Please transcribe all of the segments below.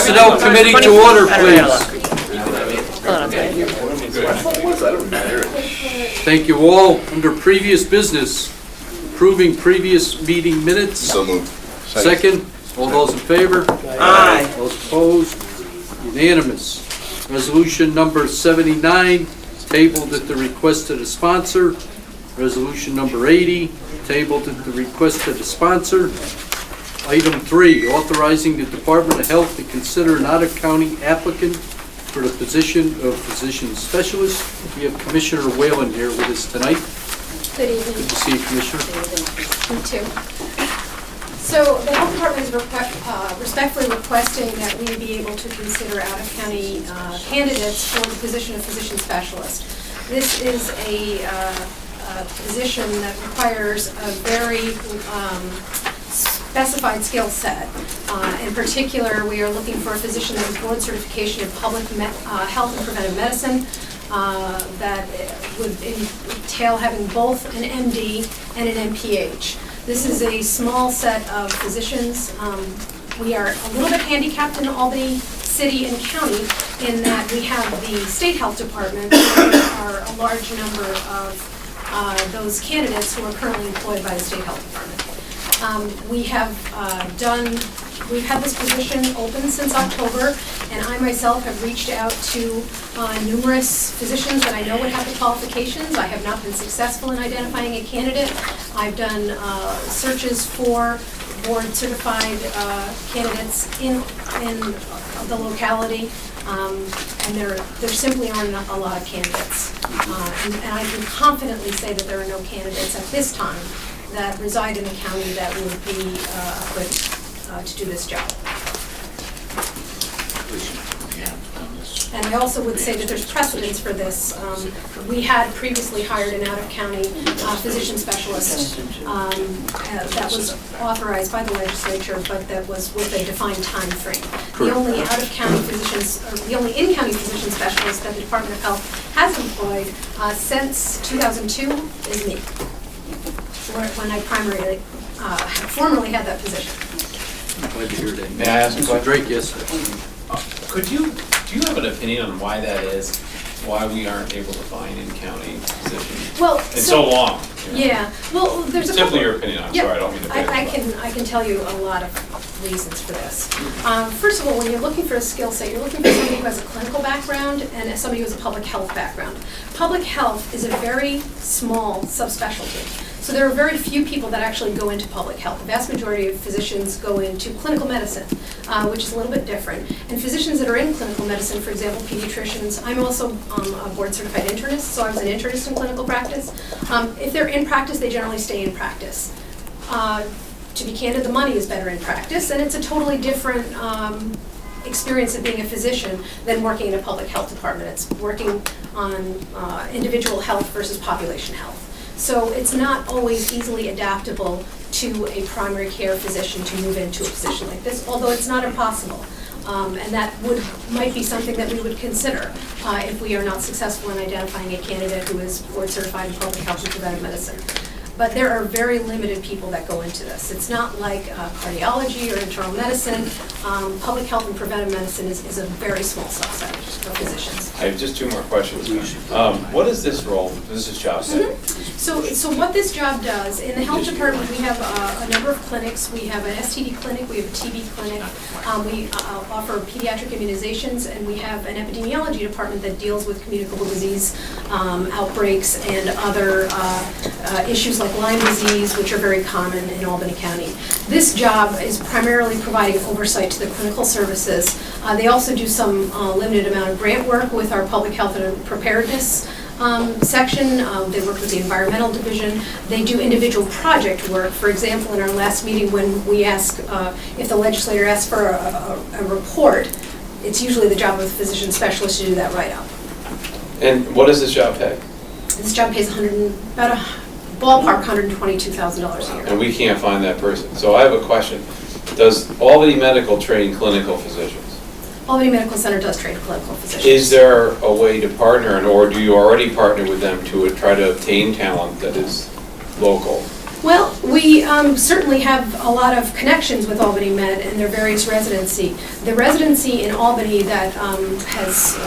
Personnel Committee to order, please. Thank you all. Under previous business, approving previous meeting minutes. So moved. Second. All those in favor? Aye. Those opposed? Unanimous. Resolution number 79, tabled at the request of the sponsor. Resolution number 80, tabled at the request of the sponsor. Item 3, authorizing the Department of Health to consider an out-of-county applicant for the position of physician specialist. We have Commissioner Whalen here with us tonight. Good evening. Good to see you, Commissioner. Me too. So the Health Department is respectfully requesting that we be able to consider out-of-county candidates for the position of physician specialist. This is a position that requires a very specified skill set. In particular, we are looking for a physician that has board certification in public health and preventive medicine that would entail having both an MD and an MPH. This is a small set of physicians. We are a little bit handicapped in Albany City and County in that we have the State Health Department, where there are a large number of those candidates who are currently employed by the State Health Department. We've had this position open since October, and I myself have reached out to numerous physicians that I know would have the qualifications. I have not been successful in identifying a candidate. I've done searches for board-certified candidates in the locality, and there simply aren't a lot of candidates. And I can confidently say that there are no candidates at this time that reside in the county that would be equipped to do this job. And I also would say that there's precedence for this. We had previously hired an out-of-county physician specialist that was authorized by the legislature, but that was with a defined time frame. The only out-of-county physicians, or the only in-county physician specialist that the Department of Health has employed since 2002 is me, when I formerly had that position. Glad to hear that. May I ask a question? Drake, yes. Do you have an opinion on why that is? Why we aren't able to find in-county positions? Well, It's so long. You know? Yeah, well, there's a Simply couple- your opinion, I'm Yeah, sorry, I don't mean to beg I you, can tell you a lot of reasons for this. First of all, when you're looking for a skill set, you're looking for somebody who has a clinical background and somebody who has a public health background. Public health is a very small subspecialty. So there are very few people that actually go into public health. The vast majority of physicians go into clinical medicine, which is a little bit different. And physicians that are in clinical medicine, for example, pediatricians, I'm also a board-certified internist, so I was an internist in clinical practice. If they're in practice, they generally stay in practice. To be candid, the money is better in practice, and it's a totally different experience of being a physician than working in a public health department. It's working on individual health versus population health. So it's not always easily adaptable to a primary care physician to move into a position like this, although it's not impossible. And that might be something that we would consider if we are not successful in identifying a candidate who is board certified in public health and preventive medicine. But there are very limited people that go into this. It's not like cardiology or internal medicine. Public health and preventive medicine is a very small subset of physicians. I have just two more questions. What is this role, this is job set? So what this job does, in the health department, we have a number of clinics. We have an STD clinic, we have a TB clinic, we offer pediatric immunizations, and we have an epidemiology department that deals with communicable disease outbreaks and other issues like Lyme disease, which are very common in Albany County. This job is primarily providing oversight to the clinical services. They also do some limited amount of grant work with our public health and preparedness section. They work with the environmental division. They do individual project work. For example, in our last meeting when we ask if the legislator asks for a report, it's usually the job of the physician specialist to do that write-up. And what does this job pay? This job pays about a ballpark $122,000 a year. And we can't find that person. So I have a question. Does Albany Medical train clinical physicians? Albany Medical Center does train clinical physicians. Is there a way to partner, or do you already partner with them to try to obtain talent that is local? Well, we certainly have a lot of connections with Albany Med and their various residency. The residency in Albany that has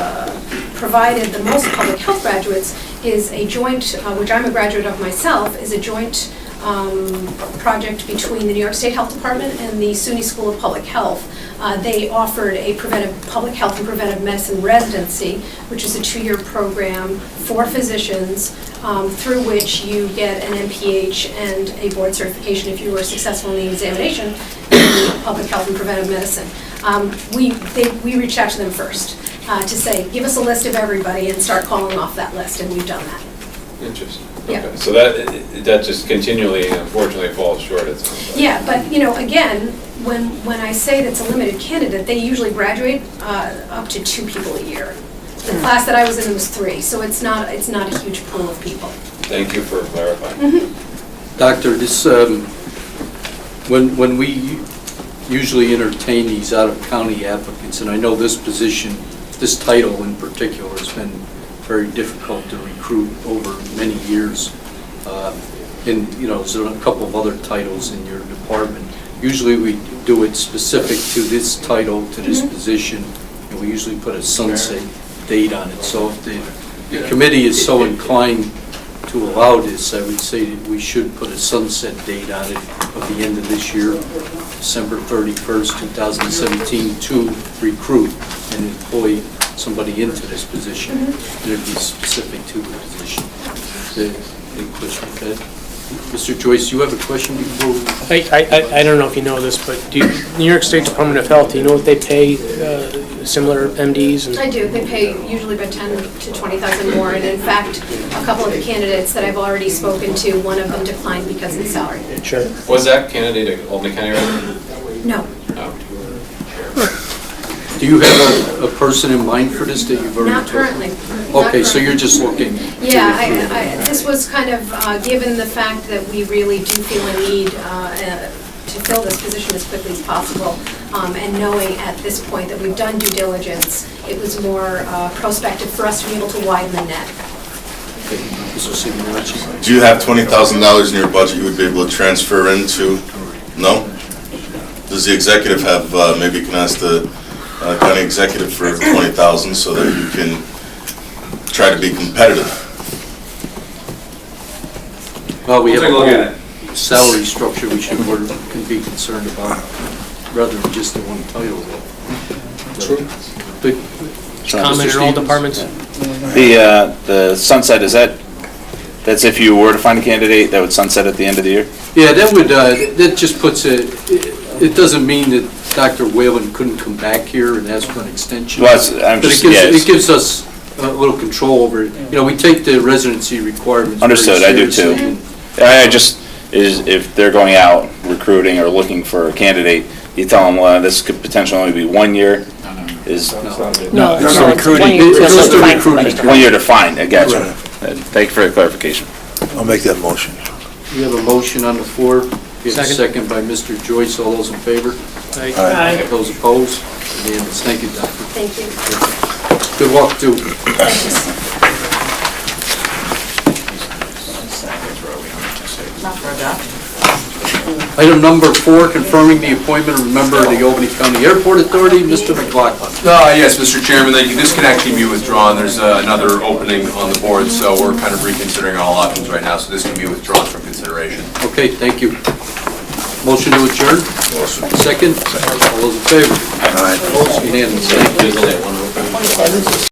provided the most public health graduates is a joint, which I'm a graduate of myself, is a joint project between the New York State Health Department and the SUNY School of Public Health. They offered a public health and preventive medicine residency, which is a 2-year program for physicians through which you get an MPH and a board certification if you were successful in the examination in public health and preventive medicine. We reached out to them first to say, give us a list of everybody and start calling off that list, and we've done that. Interesting. Yeah. Okay. So that just continually, unfortunately, falls short, it sounds like. Yeah, but again, when I say that's a limited candidate, they usually graduate up to 2 people a year. The class that I was in was 3, so it's not a huge pool of people. Thank you for clarifying. Doctor, this, when we usually entertain these out-of-county applicants, and I know this position, this title in particular, has been very difficult to recruit over many years. And, there's a couple of other titles in your department. Usually we do it specific to this title, to this position, and we usually put a sunset date on it. So if the committee is so inclined to allow this, I would say that we should put a sunset date on it of the end of this year, December 31st, 2017, to recruit and employ somebody into this position. And it'd be specific to the position. Any question, okay? Mr. Joyce, you have a question before? I don't know if you know this, but New York State Department of Health, do you know what they pay similar MDs? I do. They pay usually about $10,000 to $20,000 more, and in fact, a couple of the candidates that I've already spoken to, one of them declined because of the salary. Sure. Was that candidate an Albany County resident? No. No. Do you have a person in mind for this that you've already? Not currently. Okay, so you're just looking. Yeah, this was kind of, given the fact that we really do feel a need to fill this position as quickly as possible, and knowing at this point that we've done due diligence, it was more prospective for us to be able to widen the net. Mr. Simonacci? Do you have $20,000 in your budget you would be able to transfer into? No? Does the executive have, maybe you can ask the county executive for $20,000 so that you can try to be competitive? Well, we have a We'll take a look whole salary structure we can be concerned about, rather than just the one title. True. But, Comment Mr. in all Stevens? departments? The sunset, that's if you were to find a candidate that would sunset at the end of the year? Yeah, that just puts it doesn't mean that Dr. Whalen couldn't come back here and ask for an extension. Well, But it gives us a little control over it. We take the residency requirements very Understood, I do too. seriously. If they're going out recruiting or looking for a candidate, you tell them, well, this could potentially only be 1 year. No, It's recruiting. just a recruiting. 1 year to find, I got you. Thank you for the clarification. I'll make that motion. We have a motion on the floor. We have a Second. second by Mr. Joyce. All those in favor? Aye. Those opposed? Unanimous. Thank you, Doctor. Thank you. Good luck, too. Item number 4, confirming the appointment of a member of the Albany County Airport Authority, Mr. McLaughlin. Yes, Mr. Chairman, thank you. This can actually be withdrawn. There's another opening on the board, so we're kind of reconsidering all options right now, so this can be withdrawn from consideration. Okay, thank you. Motion to adjourn? Second? All those in favor? Opposed? Unanimous. Thank you. There's only one opening.